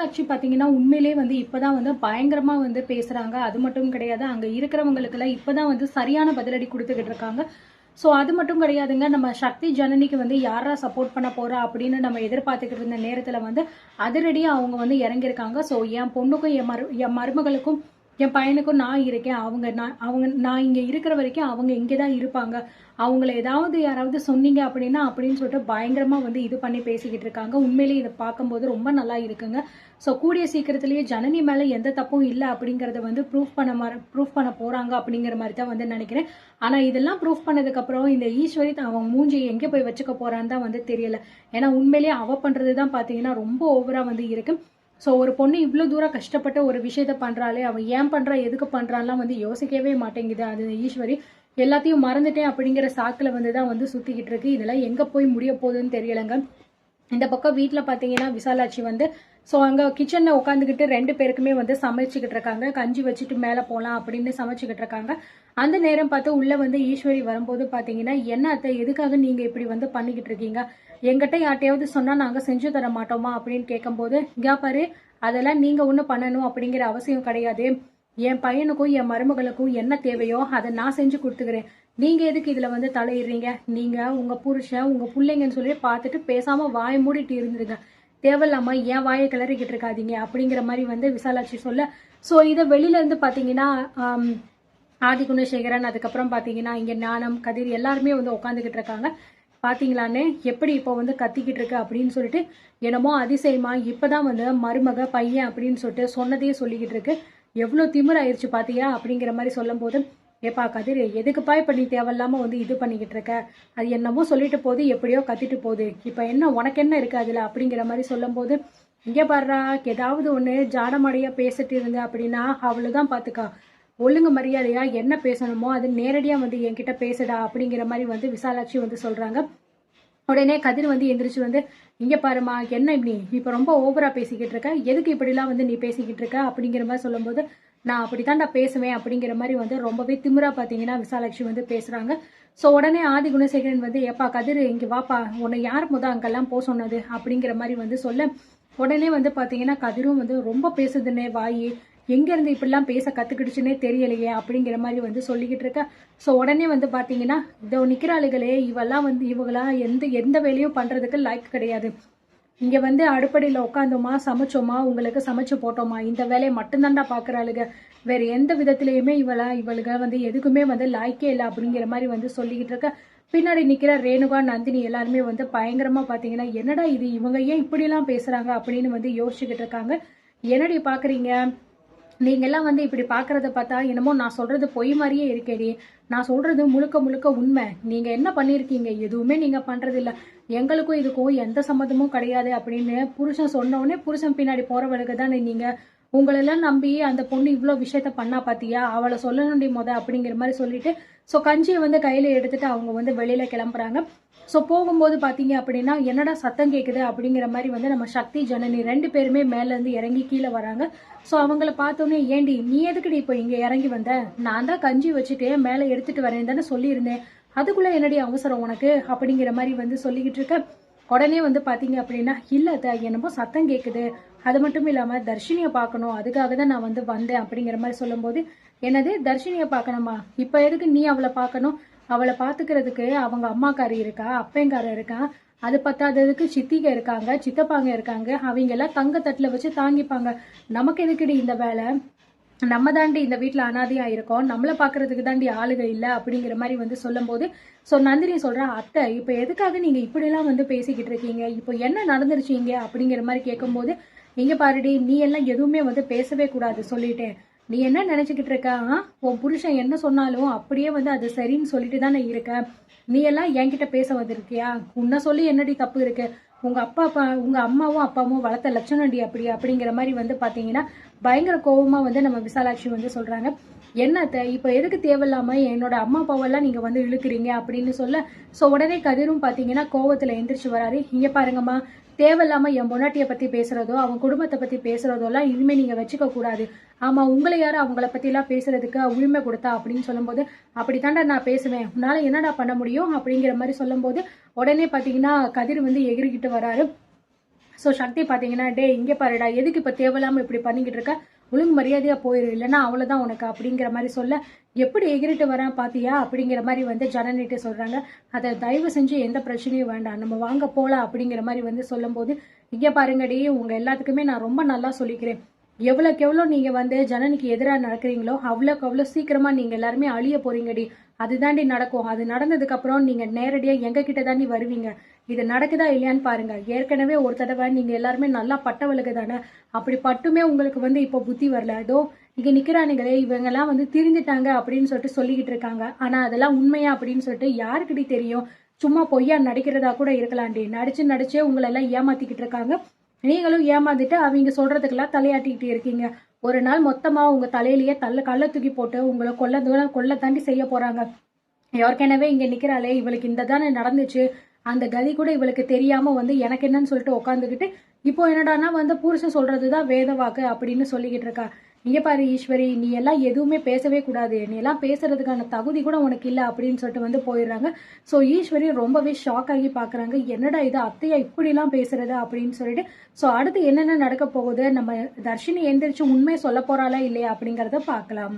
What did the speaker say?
விசாலாட்சி பாத்தீங்கன்னா உண்மையிலேயே வந்து இப்பதான் வந்து பயங்கரமா வந்து பேசுறாங்க. அது மட்டும் கிடையாது, அங்க இருக்கிறவங்களுக்கு எல்லாம் இப்பதான் வந்து சரியான பதிலடி கொடுத்துக்கிட்டு இருக்காங்க. ஸோ அது மட்டும் கிடையாதுங்க, நம்ம சக்தி ஜனனிக்கு வந்து யாரா சப்போர்ட் பண்ண போறா அப்படின்னு நம்ம எதிர்பார்த்துக்கிட்டு இருந்த நேரத்துல வந்து அதிரடியாக அவங்க வந்து இறங்கியிருக்காங்க. ஸோ என் பொண்ணுக்கும் என் மருமகளுக்கும் என் பையனுக்கும் நான் இருக்கேன். நான் இங்கே இருக்கிற வரைக்கும் அவங்க இங்கே தான் இருப்பாங்க. அவங்கள ஏதாவது யாராவது சொன்னீங்க அப்படின்னா அப்படின்னு சொல்லிட்டு பயங்கரமாக வந்து இது பண்ணி பேசிக்கிட்டு இருக்காங்க. உண்மையிலேயே இதை பார்க்கும்போது ரொம்ப நல்லா இருக்குங்க. ஸோ கூடிய சீக்கிரத்திலேயே ஜனனி மேலே எந்த தப்பும் இல்லை அப்படிங்கிறத வந்து ப்ரூஃப் பண்ண போகிறாங்க அப்படிங்கிற மாதிரி தான் வந்து நினைக்கிறேன். ஆனால் இதெல்லாம் ப்ரூஃப் பண்ணதுக்கப்புறம் இந்த ஈஸ்வரி அவன் மூஞ்சியை எங்கே போய் வச்சுக்க போகிறான்னு தான் வந்து தெரியல. ஏன்னா உண்மையிலேயே அவ பண்ணுறது தான் பார்த்தீங்கன்னா ரொம்ப ஓவராக வந்து இருக்கு. ஸோ ஒரு பொண்ணு இவ்வளோ தூரம் கஷ்டப்பட்ட ஒரு விஷயத்த பண்ணுறாளே, அவன் ஏன் பண்ணுறா எதுக்கு பண்ணுறான்லாம் வந்து யோசிக்கவே மாட்டேங்குது. அது ஈஸ்வரி எல்லாத்தையும் மறந்துட்டேன் அப்படிங்கிற சாக்கில் வந்து தான் வந்து சுற்றிக்கிட்டு இருக்கு. இதெல்லாம் எங்கே போய் முடிய போகுதுன்னு தெரியலைங்க. இந்த பக்கம் வீட்டில் பார்த்தீங்கன்னா விசாலாட்சி வந்து ஸோ அங்கே கிச்சனில் உட்காந்துக்கிட்டு 2 பேருக்குமே வந்து சமைச்சிக்கிட்டு இருக்காங்க. கஞ்சி வச்சுட்டு மேலே போகலாம் அப்படின்னு சமைச்சிக்கிட்டு இருக்காங்க. அந்த நேரம் பார்த்து உள்ளே வந்து ஈஸ்வரி வரும்போது பார்த்தீங்கன்னா, என்ன அத்தை எதுக்காக நீங்கள் இப்படி வந்து பண்ணிக்கிட்டு இருக்கீங்க, எங்கிட்ட யார்ட்டையாவது சொன்னால் நாங்கள் செஞ்சு தர மாட்டோமா அப்படின்னு கேட்கும்போது, இங்கே பாரு அதெல்லாம் நீங்கள் ஒன்றும் பண்ணணும் அப்படிங்கிற அவசியம் கிடையாது. என் பையனுக்கும் என் மருமகளுக்கும் என்ன தேவையோ அதை நான் செஞ்சு கொடுத்துக்கிறேன். நீங்கள் எதுக்கு இதில் வந்து தலையிடுறீங்க, நீங்கள் உங்கள் புருஷன் உங்கள் பிள்ளைங்கன்னு சொல்லி பார்த்துட்டு பேசாமல் வாயை மூடிட்டு இருந்துருங்க. தேவையில்லாம ஏன் வாயை கிளறிக்கிட்டு இருக்காதீங்க அப்படிங்கிற மாதிரி வந்து விசாலாட்சி சொல்ல, ஸோ இதை வெளியிலேருந்து பார்த்தீங்கன்னா ஆதி குணசேகரன், அதுக்கப்புறம் பார்த்தீங்கன்னா இங்கே ஞானம், கதிர் எல்லாருமே வந்து உட்காந்துக்கிட்டு இருக்காங்க. பார்த்தீங்களான்னு எப்படி இப்போ வந்து கத்திக்கிட்டு இருக்கு அப்படின்னு சொல்லிட்டு, என்னமோ அதிசயமா இப்போதான் வந்து மருமக பையன் அப்படின்னு சொல்லிட்டு சொன்னதையே சொல்லிக்கிட்டு இருக்கு. எவ்வளோ திமிராயிருச்சு பார்த்தியா அப்படிங்கிற மாதிரி சொல்லும் போது, ஏப்பா கதிர் எதுக்குப்பா இப்போ நீ தேவையில்லாமல் வந்து இது பண்ணிக்கிட்டு இருக்க, அது என்னமோ சொல்லிட்டு போகுது எப்படியோ கத்திட்டு போகுது, இப்போ என்ன உனக்கு என்ன இருக்கு அதில் அப்படிங்கிற மாதிரி சொல்லும் போது, இங்கே பாடுறா ஏதாவது ஒன்று ஜாடமாடியாக பேசிட்டு இருந்த அப்படின்னா அவ்வளோதான் பார்த்துக்கா, ஒழுங்கு மரியாதையா என்ன பேசணுமோ அது நேரடியாக வந்து என்கிட்ட பேசுடா அப்படிங்கிற மாதிரி வந்து விசாலாட்சி வந்து சொல்கிறாங்க. உடனே கதிர் வந்து எந்திரிச்சு வந்து, இங்கே பாருமா என்ன இப்படி இப்போ ரொம்ப ஓவரா பேசிக்கிட்டு இருக்க, எதுக்கு இப்படிலாம் வந்து நீ பேசிக்கிட்டு இருக்க அப்படிங்கிற மாதிரி சொல்லும்போது, நான் அப்படித்தான்டா பேசுவேன் அப்படிங்கிற மாதிரி வந்து ரொம்பவே திமிரா பார்த்தீங்கன்னா விசாலாட்சி வந்து பேசுகிறாங்க. ஸோ உடனே ஆதி குணசேகரன் வந்து, எப்பா கதிர் இங்கே வாப்பா, உன்னை யார் அங்கெல்லாம் போக சொன்னது அப்படிங்கிற மாதிரி வந்து சொல்ல, உடனே வந்து பார்த்தீங்கன்னா கதிரும் வந்து ரொம்ப பேசுதுன்னே வாயி, எங்கேருந்து இப்படிலாம் பேச கற்றுக்கிடுச்சுன்னே தெரியலையே அப்படிங்கிற மாதிரி வந்து சொல்லிக்கிட்டு இருக்க. ஸோ உடனே வந்து பார்த்தீங்கன்னா இதோ நிற்கிறாளுகளே இவெல்லாம் வந்து இவங்களாம் எந்த வேலையும் பண்ணுறதுக்கு லைக் கிடையாது. இங்கே வந்து அடுப்படியில் உட்காந்தோமா சமைச்சோமா உங்களுக்கு சமைச்சு போட்டோமா இந்த வேலையை மட்டும்தான்டா பார்க்குறாளுங்க, வேறு எந்த விதத்துலேயுமே இவளுக வந்து எதுக்குமே வந்து லாய்க்கே இல்லை அப்படிங்கிற மாதிரி வந்து சொல்லிக்கிட்டு இருக்க. பின்னாடி நிற்கிற ரேணுகா, நந்தினி எல்லாருமே வந்து பயங்கரமாக பார்த்தீங்கன்னா என்னடா இது இவங்க ஏன் இப்படிலாம் பேசுகிறாங்க அப்படின்னு வந்து யோசிச்சுக்கிட்டு இருக்காங்க. என்னடி பார்க்குறீங்க, நீங்கெல்லாம் வந்து இப்படி பார்க்குறத பார்த்தா என்னமோ நான் சொல்கிறது பொய் மாதிரியே இருக்கேடி, நான் சொல்கிறது முழுக்க முழுக்க உண்மை. நீங்கள் என்ன பண்ணியிருக்கீங்க, எதுவுமே நீங்கள் பண்ணுறதில்ல, எங்களுக்கும் இதுக்கும் எந்த சம்மந்தமும் கிடையாது அப்படின்னு புருஷன் சொன்னோடனே புருஷன் பின்னாடி போகிறவளுக்கு தானே நீங்கள், உங்களெல்லாம் நம்பி அந்த பொண்ணு இவ்வளோ விஷயத்த பண்ணா பார்த்தியா, அவளை சொல்லணுண்டி அப்படிங்கிற மாதிரி சொல்லிட்டு ஸோ கஞ்சியை வந்து கையில் எடுத்துகிட்டு அவங்க வந்து வெளியில் கிளம்புறாங்க. ஸோ போகும்போது பார்த்தீங்க அப்படின்னா என்னடா சத்தம் கேட்குது அப்படிங்கிற மாதிரி வந்து நம்ம சக்தி ஜனனி 2 பேருமே மேலேருந்து இறங்கி கீழே வராங்க. ஸோ அவங்கள பார்த்தோன்னே, ஏண்டி நீ எதுக்குடி இப்போ இங்கே இறங்கி வந்த, நான் தான் கஞ்சி வச்சுட்டு மேலே எடுத்துகிட்டு வரேன் தானே சொல்லியிருந்தேன், அதுக்குள்ளே என்னடி அவசரம் உனக்கு அப்படிங்கிற மாதிரி வந்து சொல்லிக்கிட்டு இருக்க. உடனே வந்து பார்த்தீங்க அப்படின்னா, இல்லை என்னமோ சத்தம் கேட்குது, அது மட்டும் இல்லாமல் தர்ஷினியை பார்க்கணும் அதுக்காக தான் நான் வந்து வந்தேன் அப்படிங்கிற மாதிரி சொல்லும்போது, என்னது தர்ஷினியை பார்க்கணுமா, இப்போ எதுக்கு நீ அவளை பார்க்கணும், அவளை பார்த்துக்கிறதுக்கு அவங்க அம்மாக்காரி இருக்கா, அப்பேங்காரர் இருக்கா, அது பத்தாததுக்கு சித்திக இருக்காங்க, சித்தப்பாங்க இருக்காங்க, அவங்க எல்லாம் தங்க தட்டில் வச்சு தாங்கிப்பாங்க, நமக்கு எதுக்குடி இந்த வேலை, நம்ம தாண்டி இந்த வீட்டில் அனாதையாக இருக்கோம், நம்மளை பார்க்கறதுக்கு தாண்டி ஆளுக இல்லை அப்படிங்கிற மாதிரி வந்து சொல்லும்போது, ஸோ நந்தினி சொல்கிறா, அத்தை இப்போ எதுக்காக நீங்கள் இப்படிலாம் வந்து பேசிக்கிட்டு இருக்கீங்க, இப்போ என்ன நடந்துருச்சீங்க அப்படிங்கிற மாதிரி கேட்கும்போது, இங்கே பாருடி நீ எல்லாம் எதுவுமே வந்து பேசவே கூடாது சொல்லிட்டேன், நீ என்ன நினச்சிக்கிட்டு இருக்க, உன் புருஷன் என்ன சொன்னாலும் அப்படியே வந்து அது சரின்னு சொல்லிட்டு தானே இருக்க, நீ எல்லாம் என்கிட்ட பேச வந்திருக்கியா, உன்னை சொல்லி என்னடி தப்பு இருக்கு, உங்க அம்மாவும் அப்பாவும் வளர்த்த லட்சணம்டி அப்படி அப்படிங்கிற மாதிரி வந்து பார்த்தீங்கன்னா பயங்கர கோபமா வந்து நம்ம விசாலாட்சி வந்து சொல்றாங்க. என்னத்த இப்போ எதுக்கு தேவையில்லாம என்னோட அம்மா அப்பாவெல்லாம் நீங்க வந்து இழுக்கிறீங்க அப்படின்னு சொல்ல, ஸோ உடனே கதிரும் பார்த்தீங்கன்னா கோவத்தில் எந்திரிச்சு வராரு. இங்க பாருங்கம்மா, தேவையில்லாம என் பொண்டாட்டியை பத்தி பேசுறதோ அவங்க குடும்பத்தை பத்தி பேசுறதோலாம் இனிமே நீங்க வச்சுக்க கூடாது. ஆமா உங்களை யாரும் அவங்கள பத்தி எல்லாம் பேசுறதுக்கு உரிமை கொடுத்தா அப்படின்னு சொல்லும்போது, அப்படித்தாண்டா நான் பேசுவேன், உன்னால என்னடா பண்ண முடியும் அப்படிங்கிற மாதிரி சொல்லும்போது, உடனே பாத்தீங்கன்னா கதிர் வந்து எகிரிக்கிட்டு வராரு. ஸோ சக்தி பார்த்தீங்கன்னா, டே இங்கே பாருடா, எதுக்கு இப்போ தேவையில்லாமல் இப்படி பண்ணிக்கிட்டு இருக்க, ஒழுங்கு மரியாதையாக போயிரு, இல்லைன்னா அவ்வளோதான் உனக்கு அப்படிங்கிற மாதிரி சொல்ல, எப்படி எகிரிட்டு வரேன் பாத்தியா அப்படிங்கிற மாதிரி வந்து ஜனனிட்டு சொல்கிறாங்க. அதை தயவு செஞ்சு எந்த பிரச்சனையும் வேண்டாம், நம்ம வாங்க போகலாம் அப்படிங்கிற மாதிரி வந்து சொல்லும்போது, இங்கே பாருங்கடி, உங்கள் எல்லாத்துக்குமே நான் ரொம்ப நல்லா சொல்லிக்கிறேன். எவ்வளோக்கு எவ்வளோ நீங்கள் வந்து ஜனனிக்கு எதிராக நடக்கிறீங்களோ அவ்வளோக்கு அவ்வளோ சீக்கிரமாக நீங்கள் எல்லாருமே அழிய போறீங்கடி. அதுதாண்டி நடக்கும். அது நடந்ததுக்கப்புறம் நீங்கள் நேரடியாக எங்ககிட்ட தாண்டி வருவீங்க. இது நடக்குதா இல்லையான்னு பாருங்க. ஏற்கனவே ஒரு தடவை நீங்கள் எல்லாருமே நல்லா பட்டவளுக்கு தானே, அப்படி பட்டுமே உங்களுக்கு வந்து இப்போ புத்தி வரல. ஏதோ இங்கே நிற்கிறானுங்களே இவங்கெல்லாம் வந்து திருந்துட்டாங்க அப்படின்னு சொல்லிட்டு சொல்லிக்கிட்டு இருக்காங்க. ஆனால் அதெல்லாம் உண்மையா அப்படின்னு சொல்லிட்டு யாருக்கிட்டே தெரியும். சும்மா பொய்யா நடிக்கிறதா கூட இருக்கலாண்டி. நடிச்சே உங்களெல்லாம் ஏமாத்திக்கிட்டு இருக்காங்க. நீங்களும் ஏமாந்துட்டு அவங்க சொல்றதுக்கெல்லாம் தலையாட்டிக்கிட்டு இருக்கீங்க. ஒரு நாள் மொத்தமா உங்க தலையிலேயே கல்ல தூக்கி போட்டு உங்களை கொல்ல தாண்டி செய்ய போறாங்க. ஏற்கனவே இங்க நிக்கிறாளே, இவளுக்கு இந்த தானே நடந்துச்சு, அந்த கதி கூட இவளுக்கு தெரியாம வந்து எனக்கு என்னன்னு சொல்லிட்டு உட்காந்துக்கிட்டு இப்போ என்னடானா வந்து புருஷன் சொல்றதுதான் வேத வாக்கு அப்படின்னு சொல்லிக்கிட்டு இருக்கா. இங்க பாரு ஈஸ்வரி, நீ எல்லாம் எதுவுமே பேசவே கூடாது, நீ எல்லாம் பேசுறதுக்கான தகுதி கூட உனக்கு இல்லை அப்படின்னு சொல்லிட்டு வந்து போயிடுறாங்க. ஸோ ஈஸ்வரி ரொம்பவே ஷாக் ஆகி பாக்குறாங்க. என்னடா இது, அத்தையா இப்படிலாம் பேசுறது அப்படின்னு சொல்லிட்டு. ஸோ அடுத்து என்னென்ன நடக்க போகுது, நம்ம தர்ஷினி எந்திரிச்சு உண்மையை சொல்ல போறாளா இல்லையா அப்படிங்கறத பார்க்கலாம்.